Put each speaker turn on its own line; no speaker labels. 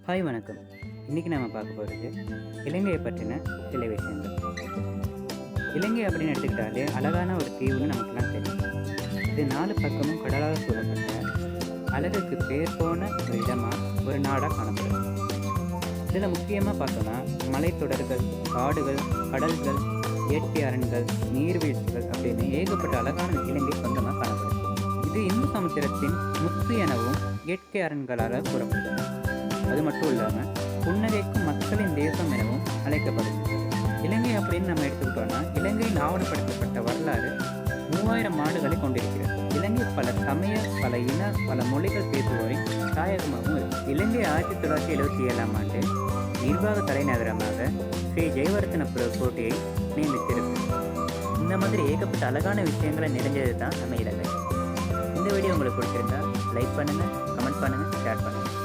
Hi வணக்கம். இன்றைக்கி நம்ம பார்க்க போகிறது இலங்கையை பற்றின சில விஷயங்கள். இலங்கை அப்படின்னு எடுத்துக்கிட்டாலே அழகான ஒரு தீவுன்னு நமக்குலாம் தெரியும். இது 4 பக்கமும் கடலால் சூழப்பட்ட அழகுக்கு பேர் போன ஒரு இடமாக ஒரு நாடாக காணப்படுது. இதில் முக்கியமாக பார்த்தோன்னா மலைத்தொடர்கள், காடுகள், கடல்கள், இயற்கை அரண்கள், நீர்வீழ்ச்சிகள் அப்படின்னு ஏகப்பட்ட அழகான இலங்கை சொந்தமாக காணப்படுது. இது இந்து சமுத்திரத்தின் முத்து எனவும் இயற்கை அரண்களாக கூறப்படுது. அது மட்டும் இல்லாமல் புன்னகைக்கும் மக்களின் தேசம் எனவும் அழைக்கப்படுது. இலங்கை அப்படின்னு நம்ம எடுத்துக்கிட்டோம்னா இலங்கையில் ஆவணப்படுத்தப்பட்ட வரலாறு 3000 ஆண்டுகளை கொண்டிருக்கிறது. இலங்கை பல சமய, பல இன, பல மொழிகள் பேசுவோரின் தாயகமாகவும் இருக்கு. இலங்கை 1977ஆம் ஆண்டு நிர்வாக தலைநகரமாக ஸ்ரீ ஜெயவர்தனபுர கோட்டையை நியமித்திருக்கு. இந்த மாதிரி ஏகப்பட்ட அழகான விஷயங்களை நிறைஞ்சது தான் நம்ம இலங்கை. இந்த வீடியோ உங்களுக்கு பிடிச்சிருந்தா லைக் பண்ணுங்கள், கமெண்ட் பண்ணுங்கள், ஷேர் பண்ணுங்கள்.